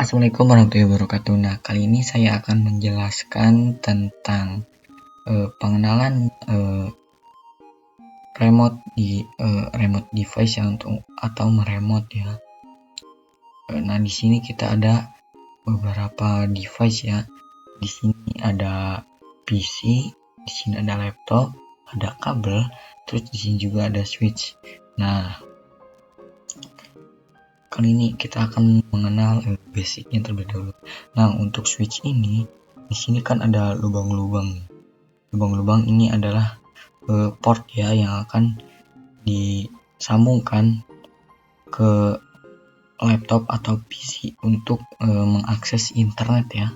Assalamualaikum warahmatullahi wabarakatuh. Nah, kali ini saya akan menjelaskan tentang pengenalan remote device ya, atau meremote ya. Nah, di sini kita ada beberapa device ya. Di sini ada PC, di sini ada laptop, ada kabel, terus di sini juga ada switch. Nah, kali ini kita akan mengenal basicnya terlebih dahulu. Nah, untuk switch ini, di sini kan ada lubang-lubang. Lubang-lubang ini adalah port ya yang akan disambungkan ke laptop atau PC untuk mengakses internet ya.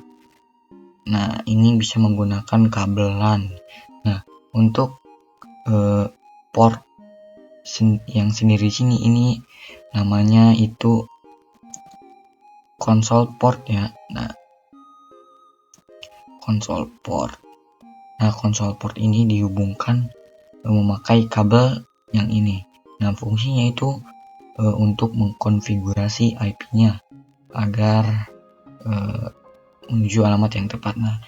Nah, ini bisa menggunakan kabel LAN. Nah, untuk port yang sendiri sini ini namanya itu console port ya. Nah, console port. Nah, console port ini dihubungkan memakai kabel yang ini. Nah, fungsinya itu untuk mengkonfigurasi IP-nya agar menuju alamat yang tepat. Nah,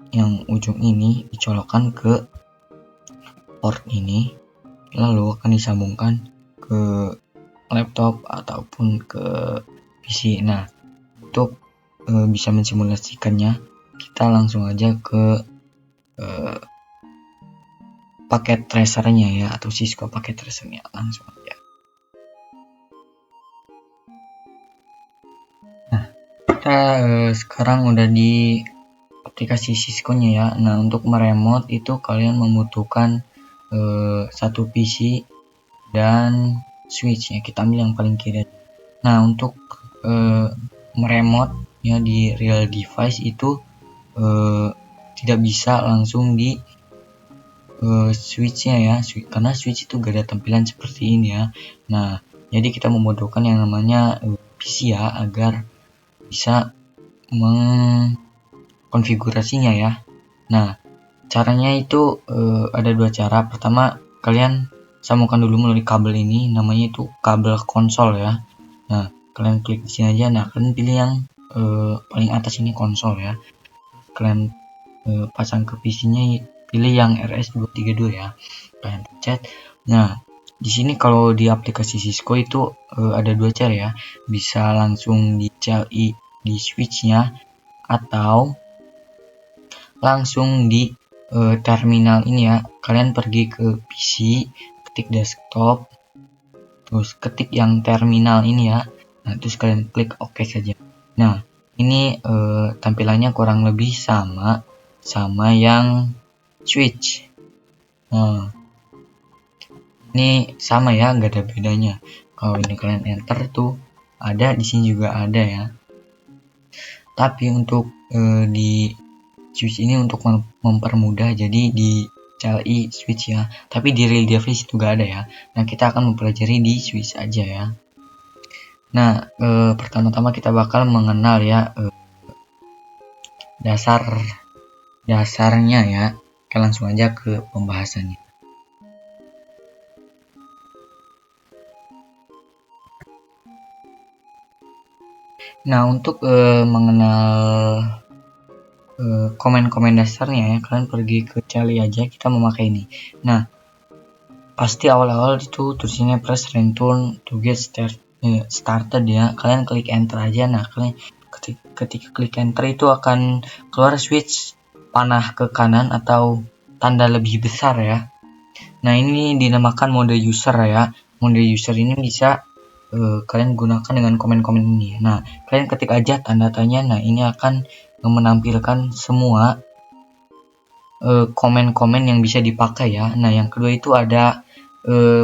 yang ujung ini dicolokkan ke port ini, lalu akan disambungkan ke laptop ataupun ke PC. Nah, untuk bisa mensimulasikannya, kita langsung aja ke paket tracernya ya, atau Cisco paket tracernya, langsung aja. Nah, kita sekarang udah di aplikasi Cisco-nya ya. Nah, untuk meremote itu kalian membutuhkan satu PC dan switch ya. Kita ambil yang paling kiri. Nah, untuk meremote ya di real device itu tidak bisa langsung di switch-nya ya, karena switch itu gak ada tampilan seperti ini ya. Nah, jadi kita membutuhkan yang namanya PC ya, agar bisa mengkonfigurasinya ya. Nah, caranya itu ada dua cara. Pertama, kalian sambungkan dulu melalui kabel ini, namanya itu kabel konsol ya. Nah, kalian klik di sini aja. Nah, kalian pilih yang paling atas ini konsol ya. Kalian pasang ke PC-nya, pilih yang RS232 ya. Kalian pencet. Nah, di sini kalau di aplikasi Cisco itu ada dua cara ya. Bisa langsung di CLI di switch-nya atau langsung di terminal ini ya. Kalian pergi ke PC, ketik desktop, terus ketik yang terminal ini ya. Nah, terus kalian klik OK saja. Nah, ini tampilannya kurang lebih sama yang switch. Nah, ini sama ya, nggak ada bedanya. Kalau ini kalian enter tuh ada, di sini juga ada ya. Tapi untuk di switch ini untuk mempermudah, jadi di CLI switch ya. Tapi di real device juga ada ya. Nah, kita akan mempelajari di switch aja ya. Nah, pertama-tama kita bakal mengenal ya dasarnya ya. Kita langsung aja ke pembahasannya. Nah, untuk mengenal komen-komen dasarnya ya, kalian pergi ke CLI aja, kita memakai ini. Nah, pasti awal-awal itu tulisannya press return to get started ya. Kalian klik enter aja. Nah, kalian ketika klik enter itu akan keluar switch panah ke kanan atau tanda lebih besar ya. Nah, ini dinamakan mode user ya. Mode user ini bisa kalian gunakan dengan komen-komen ini. Nah, kalian ketik aja tanda tanya. Nah, ini akan menampilkan semua komen-komen yang bisa dipakai ya. Nah, yang kedua itu ada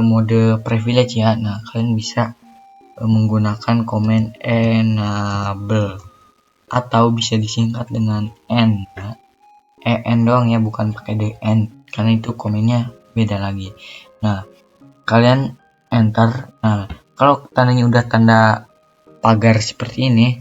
mode privilege ya. Nah, kalian bisa menggunakan komen enable atau bisa disingkat dengan N ya. EN doang ya, bukan pakai DN, karena itu komennya beda lagi. Nah, kalian enter. Nah, kalau tandanya udah tanda pagar seperti ini,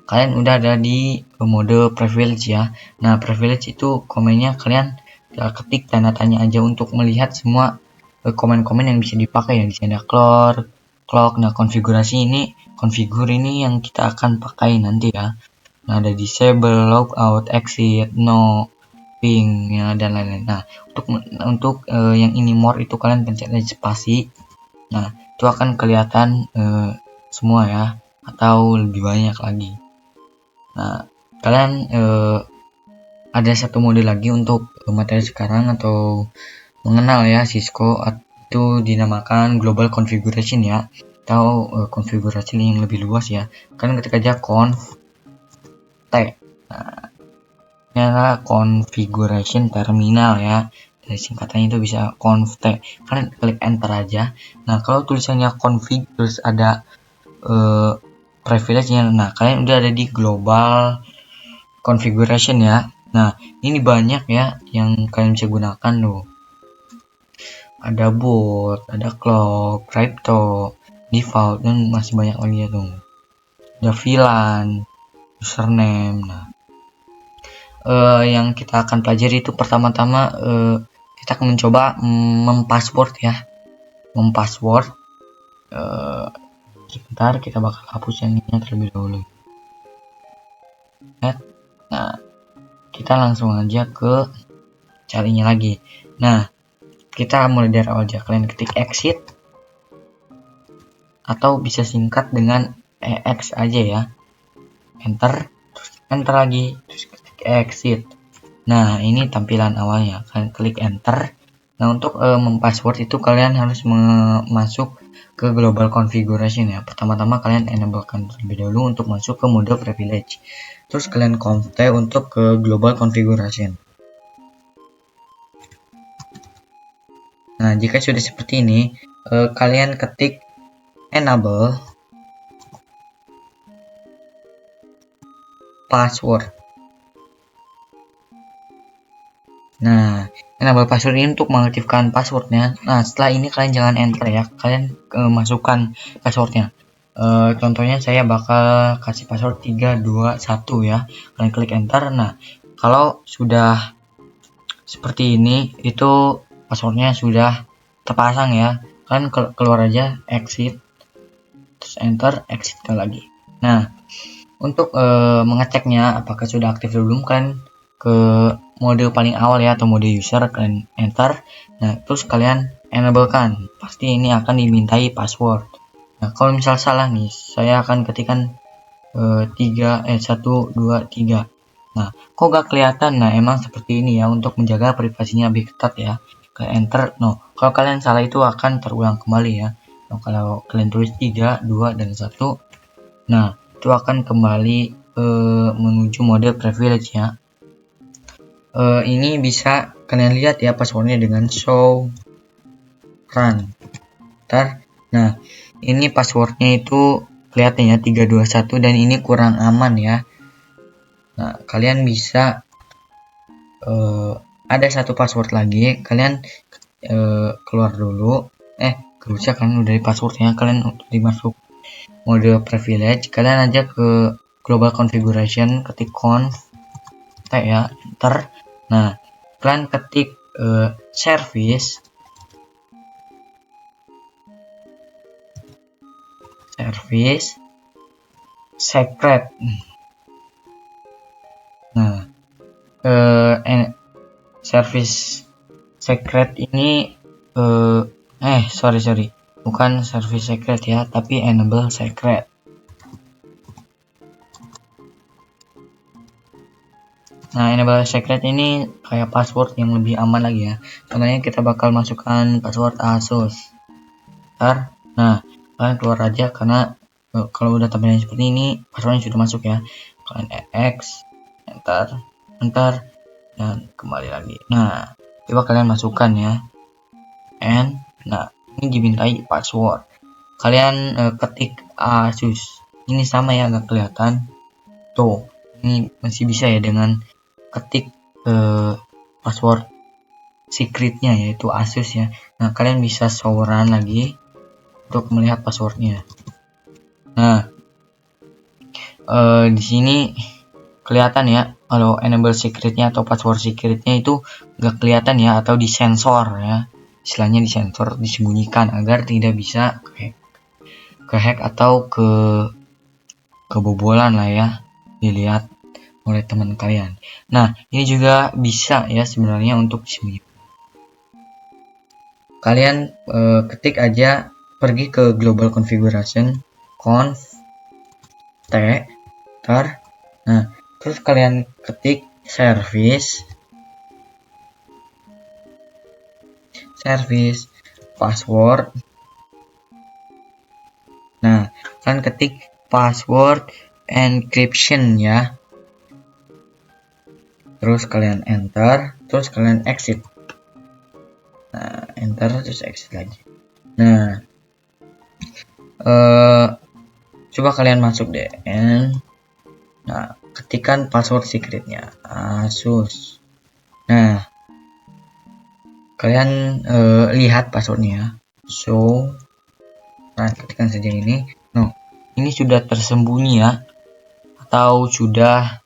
kalian udah ada di mode privilege ya. Nah, privilege itu komennya kalian ketik tanda tanya aja untuk melihat semua komen-komen yang bisa dipakai ya. Di sini ada clock. Nah, konfigurasi ini configure ini yang kita akan pakai nanti ya. Nah, ada disable, logout, exit, no, ping ya, dan lain-lain. Nah, untuk yang ini more itu kalian pencet aja spasi. Nah, itu akan kelihatan semua ya, atau lebih banyak lagi. Nah, kalian ada satu mode lagi untuk materi sekarang atau mengenal ya Cisco, itu dinamakan global configuration ya, atau konfigurasi yang lebih luas ya. Kalian ketik aja conf T. Nah, ini adalah configuration terminal ya. Dari singkatannya itu bisa conf T. Kalian klik enter aja. Nah, kalau tulisannya config terus ada privilege-nya, nah kalian udah ada di global configuration ya. Nah, ini banyak ya yang kalian bisa gunakan loh. Ada boot, ada clock, crypto, default, dan masih banyak lagi ya tuh. Ada VLAN, username. Nah, yang kita akan pelajari itu pertama-tama kita akan mencoba mempassword ya. Mempassword. Sebentar, kita bakal hapus yang ini terlebih dahulu. Nah, kita langsung aja ke carinya lagi. Nah, kita mulai dari awal aja. Kalian ketik exit atau bisa singkat dengan EX aja ya. Enter, terus enter lagi, terus ketik exit. Nah, ini tampilan awalnya. Kalian klik enter. Nah, untuk mempassword itu kalian harus masuk ke global configuration ya. Pertama-tama kalian enablekan terlebih dahulu untuk masuk ke mode privilege. Terus kalian conf T untuk ke global configuration. Nah, jika sudah seperti ini, kalian ketik enable password. Nah, enable password ini untuk mengaktifkan passwordnya. Nah, setelah ini kalian jangan enter ya, kalian masukkan passwordnya. Contohnya saya bakal kasih password 321 ya. Kalian klik enter. Nah, kalau sudah seperti ini, itu passwordnya sudah terpasang ya. Kalian keluar aja, exit, terus enter, exit lagi. Nah, untuk mengeceknya apakah sudah aktif belum, kalian ke mode paling awal ya, atau mode user, kalian enter. Nah, terus kalian enablekan. Pasti ini akan dimintai password. Nah, kalau misal salah nih, saya akan ketikkan 1, 2, 3. Nah, kok gak kelihatan? Nah, emang seperti ini ya, untuk menjaga privasinya lebih ketat ya. Kalian enter. No, kalau kalian salah itu akan terulang kembali ya. Nah, kalau kalian tulis 3, 2, dan 1, nah itu akan kembali menuju mode privilege ya. Ini bisa kalian lihat ya passwordnya dengan show run. Nah, ini passwordnya itu kelihatannya 321 dan ini kurang aman ya. Nah, kalian bisa ada satu password lagi. Kalian keluar dulu. Gak usah, kan udah di passwordnya. Kalian untuk dimasuk mode privilege, kalian aja ke global configuration, ketik conf T ya, enter. Nah, kalian ketik service secret. Nah, service secret ini sorry, bukan service secret ya, tapi enable secret. Nah, enable secret ini kayak password yang lebih aman lagi ya. Contohnya kita bakal masukkan password ASUS. Nah, kalian keluar aja, karena kalau udah tampilan seperti ini, passwordnya sudah masuk ya. Kalian EX, enter, dan kembali lagi. Nah, coba kalian masukkan ya. Nah, ini dimintai password. Kalian ketik ASUS. Ini sama ya, nggak kelihatan. Tuh, ini masih bisa ya dengan ketik password secretnya, yaitu ASUS ya. Nah, kalian bisa show run lagi untuk melihat passwordnya. Nah, di sini kelihatan ya, kalau enable secretnya atau password secretnya itu nggak kelihatan ya, atau disensor ya, istilahnya disensor, disembunyikan agar tidak bisa kehack atau kebobolan lah ya, dilihat oleh teman kalian. Nah, ini juga bisa ya sebenarnya untuk disembunyikan. Kalian ketik aja, pergi ke global configuration, conf t tar. Nah, terus kalian ketik service password. Nah, kalian ketik password encryption ya. Terus kalian enter, terus kalian exit. Nah, enter terus exit lagi. Nah, coba kalian masuk deh. Nah, ketikkan password secretnya Asus. Nah, kalian lihat passwordnya. So, nah, ketikkan saja ini. No, ini sudah tersembunyi ya, atau sudah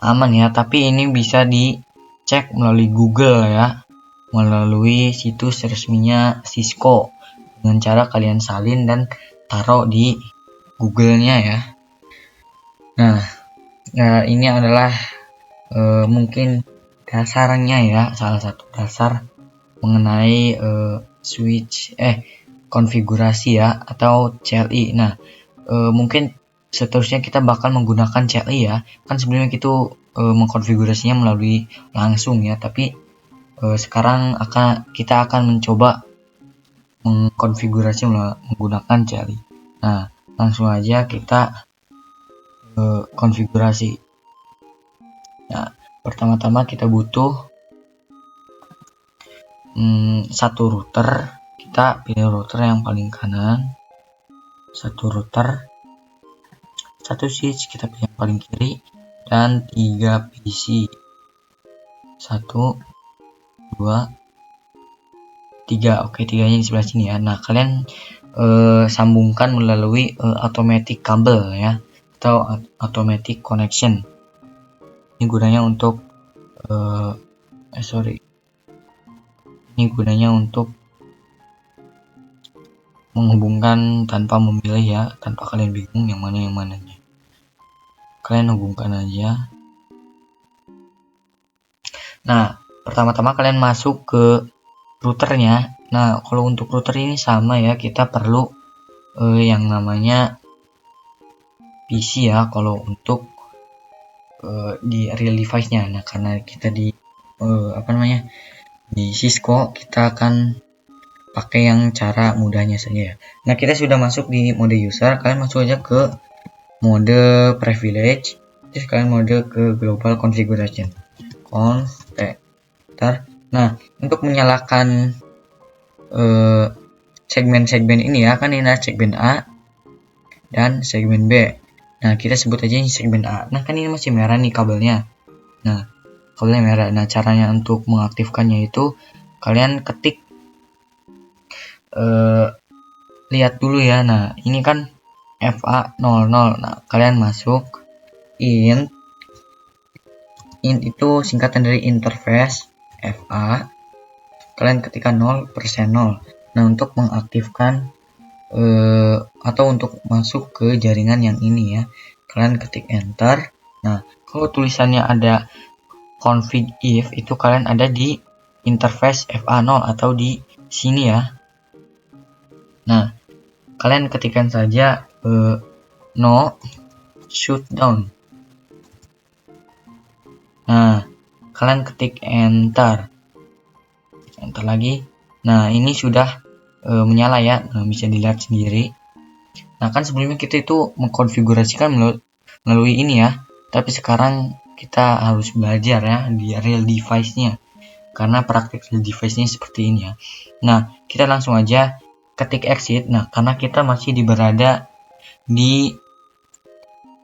aman ya. Tapi ini bisa dicek melalui Google ya, melalui situs resminya Cisco, dengan cara kalian salin dan taruh di Google-nya ya. Nah, ini adalah mungkin dasarnya ya, salah satu dasar mengenai switch konfigurasi ya, atau CLI. Nah, mungkin seterusnya kita bakal menggunakan CLI ya. Kan sebelumnya kita mengkonfigurasinya melalui langsung ya, tapi sekarang kita akan mencoba mengkonfigurasi menggunakan CLI. Nah, langsung aja kita konfigurasi. Nah, pertama-tama kita butuh satu router. Kita pilih router yang paling kanan, satu router, satu switch kita pilih yang paling kiri, dan 3 PC. 1, 2, 3. Oke, 3-nya di sebelah sini ya. Nah, kalian sambungkan melalui automatic kabel ya, atau automatic connection. Ini gunanya untuk ini gunanya untuk menghubungkan tanpa memilih ya, tanpa kalian bingung yang mananya. Kalian hubungkan aja. Nah, pertama-tama kalian masuk ke routernya. Nah, kalau untuk router ini sama ya, kita perlu yang namanya PC ya, kalau untuk di real device-nya. Nah, karena kita di di Cisco, kita akan pakai yang cara mudahnya saja ya. Nah, kita sudah masuk di mode user. Kalian masuk aja ke mode privilege, terus kalian mode ke global configuration, conf t tar. Nah, untuk menyalakan segmen-segmen ini ya, kan ini ada segmen A dan segmen B. Nah, kita sebut aja ini segmen A. Nah, kan ini masih merah nih kabelnya. Nah, kabelnya merah. Nah, caranya untuk mengaktifkannya itu kalian ketik, lihat dulu ya. Nah, ini kan FA00. Nah, kalian masuk int itu singkatan dari interface FA. Kalian ketikkan 0%. Nah, untuk mengaktifkan atau untuk masuk ke jaringan yang ini ya, kalian ketik enter. Nah, kalau tulisannya ada config if, itu kalian ada di interface FA0 atau di sini ya. Nah, kalian ketikkan saja no shutdown. Nah, kalian ketik enter lagi. Nah, ini sudah menyala ya. Nah, bisa dilihat sendiri. Nah, kan sebelumnya kita itu mengkonfigurasikan melalui ini ya, tapi sekarang kita harus belajar ya di real device-nya, karena praktik real device-nya seperti ini ya. Nah, kita langsung aja ketik exit. Nah, karena kita masih berada di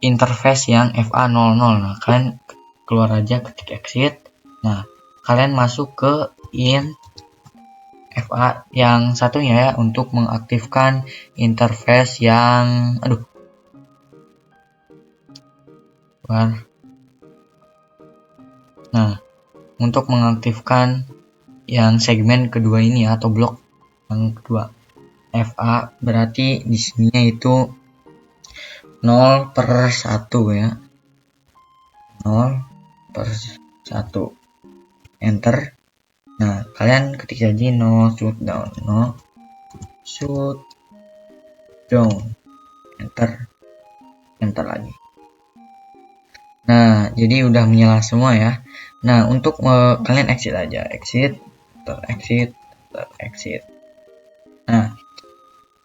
interface yang FA00. Nah, kalian keluar aja, ketik exit. Nah, kalian masuk ke int FA yang satunya ya, untuk mengaktifkan interface yang Nah, untuk mengaktifkan yang segmen kedua ini ya, atau blok yang kedua. FA berarti di sininya itu 0/1 ya. 0/1. Enter. Nah, kalian ketik aja no shutdown, no shutdown. Enter lagi. Nah, jadi udah menyala semua ya. Nah, untuk kalian exit aja, exit. Nah,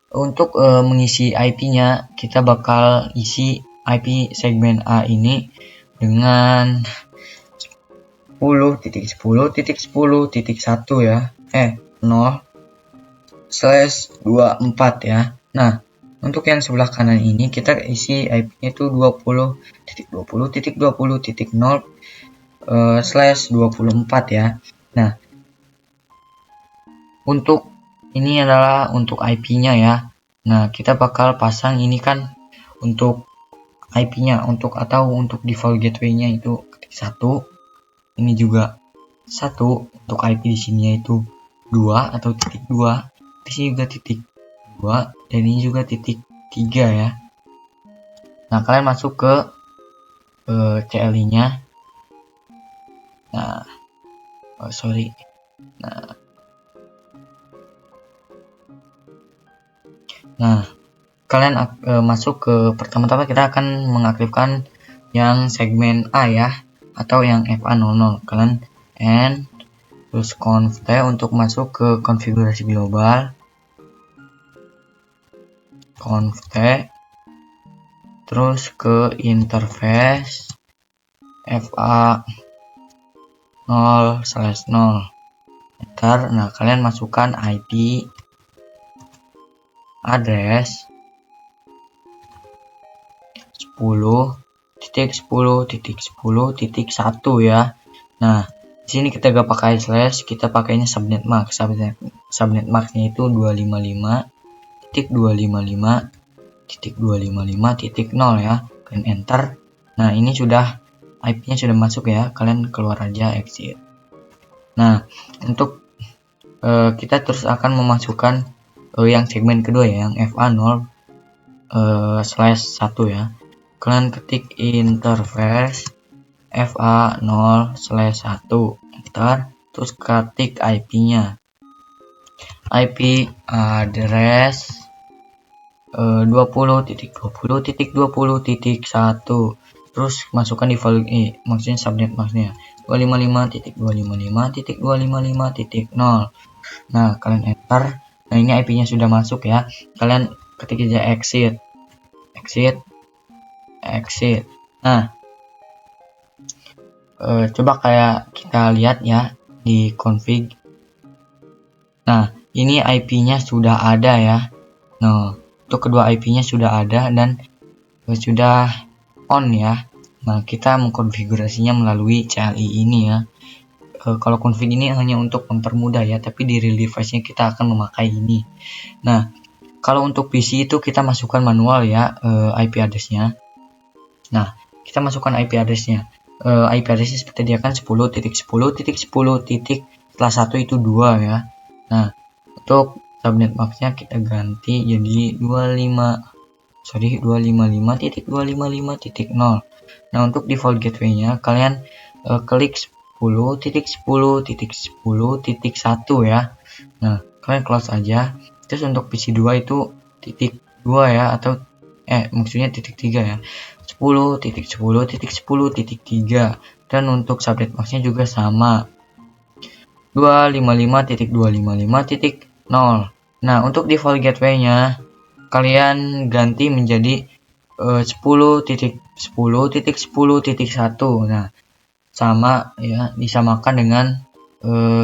untuk mengisi IP-nya, kita bakal isi IP segmen A ini dengan 10.10.10.1 ya. 0/24 ya. Nah, untuk yang sebelah kanan ini kita isi IP-nya itu 20.20.20/24 ya. Nah, untuk ini adalah untuk IP-nya ya. Nah, kita bakal pasang ini kan untuk IP-nya, untuk default gateway-nya itu ketik 1. Ini juga 1, untuk IP di sini yaitu 2 atau titik 2. Di sini juga titik 2 dan ini juga titik 3 ya. Nah, kalian masuk ke CLI-nya. Nah, Nah, kalian masuk ke pertama-tama kita akan mengaktifkan yang segmen A ya, atau yang FA00. Kalian N terus conf T untuk masuk ke konfigurasi global, conf T terus ke interface FA0/0. Enter. Nah, kalian masukkan IP address 10.10.10.1 ya. Nah, di sini kita gak pakai slash, kita pakainya subnet mask. Subnet masknya itu 255.255.255.0 ya. Kalian enter. Nah, ini sudah IP-nya sudah masuk ya. Kalian keluar aja, exit. Nah, untuk kita terus akan memasukkan yang segmen kedua ya, yang FA0/1 ya. Kalian ketik interface FA0/1, enter, terus ketik IP-nya. IP address 20.20.20.1. Terus masukkan default maksudnya subnet maksudnya 255.255.255.0. Nah, kalian enter. Nah, ini IP-nya sudah masuk ya. Kalian ketik aja exit. Nah, coba kayak kita lihat ya di config. Nah, ini IP-nya sudah ada ya. Nah, untuk kedua IP-nya sudah ada dan sudah on ya. Nah, kita mengkonfigurasinya melalui CLI ini ya. Kalau config ini hanya untuk mempermudah ya, tapi di real device-nya kita akan memakai ini. Nah, kalau untuk PC itu kita masukkan manual ya IP address-nya. Nah, kita masukkan IP address-nya. IP address-nya seperti dia kan 10.10.10. Setelah 1 itu 2 ya. Nah, untuk subnet mask-nya kita ganti jadi 255.255.0. Nah, untuk default gateway-nya kalian klik 10.10.10.1 ya. Nah, kalian close aja. Terus untuk PC 2 itu titik 2 ya, atau maksudnya titik 3 ya. 10.10.10.3. Dan untuk subnet mask-nya juga sama. 255.255.0. Nah, untuk default gateway-nya kalian ganti menjadi 10.10.10.1. Nah, sama ya, disamakan dengan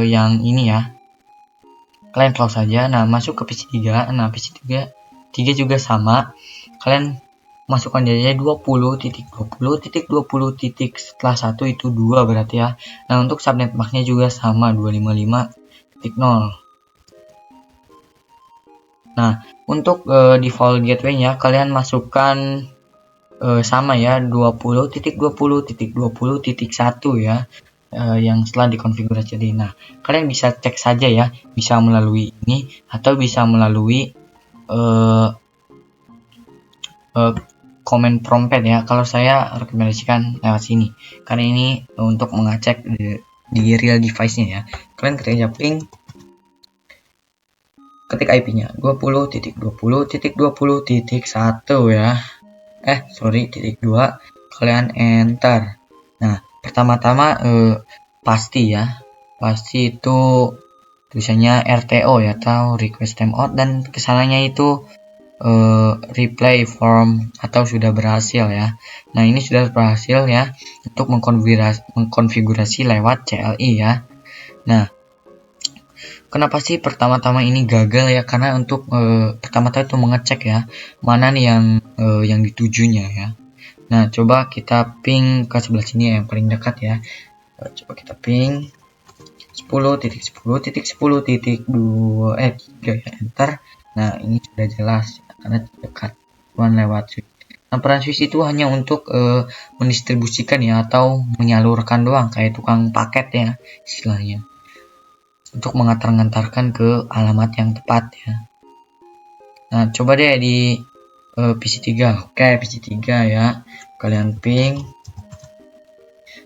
yang ini ya. Kalian close saja. Nah, masuk ke PC 3. Nah, PC 3 juga sama. Kalian masukkan aja 20.20.20. Setelah 1 itu 2 berarti ya. Nah, untuk subnet mask-nya juga sama 255.0. Nah, untuk default gateway-nya kalian masukkan sama ya 20.20.20.1 ya, yang setelah dikonfigurasi. Nah, kalian bisa cek saja ya, bisa melalui ini atau bisa melalui comment prompt ya. Kalau saya rekomendasikan lewat sini karena ini untuk mengecek di real device-nya ya. Kalian ketik aja ping, ketik IP-nya 20.20.20.1 ya. titik 2, kalian enter. Nah, pertama-tama pasti itu tulisannya RTO ya, atau request timeout, dan kesananya itu replay form atau sudah berhasil ya. Nah, ini sudah berhasil ya untuk mengkonfigurasi lewat CLI ya. Nah, kenapa sih pertama-tama ini gagal ya? Karena untuk pertama-tama itu mengecek ya mana nih yang ditujunya ya. Nah, coba kita ping ke sebelah sini ya, yang paling dekat ya. Coba kita ping 10.10.10.2 3 ya, enter. Nah, ini sudah jelas ya, karena dekat lewat switch. Nah, peran switch itu hanya untuk mendistribusikan ya, atau menyalurkan doang, kayak tukang paket ya istilahnya, untuk mengantar-ngantarkan ke alamat yang tepat ya. Nah, coba deh di PC3. Oke, PC3 ya. Kalian ping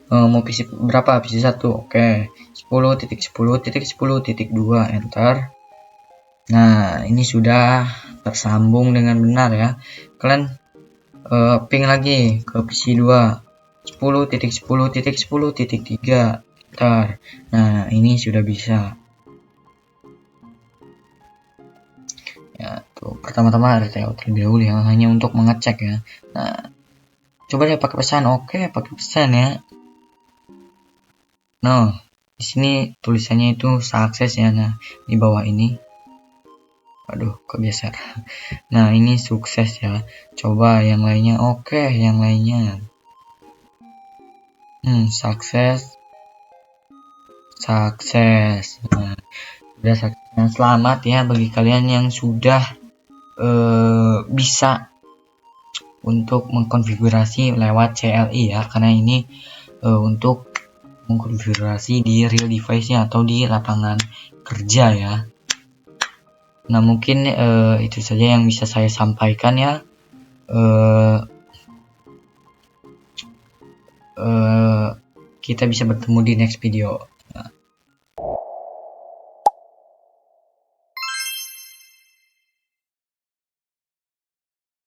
mau PC berapa? PC1. Oke. 10.10.10.2 enter. Nah, ini sudah tersambung dengan benar ya. Kalian ping lagi ke PC2. 10.10.10.3 enter. Nah, ini sudah bisa. Ya, tuh pertama-tama RTO terlebih dahulu ya, hanya untuk mengecek ya. Nah, coba deh pakai pesan. Oke, pakai pesan ya. Nah, di sini tulisannya itu sukses ya. Nah, di bawah ini, aduh, kegeser. Nah, ini sukses ya. Coba yang lainnya. Oke, yang lainnya. Sukses. Nah, udah sukses. Nah, selamat ya bagi kalian yang sudah bisa untuk mengkonfigurasi lewat CLI ya, karena ini untuk mengkonfigurasi di real device-nya atau di lapangan kerja ya. Nah, mungkin itu saja yang bisa saya sampaikan ya. Kita bisa bertemu di next video.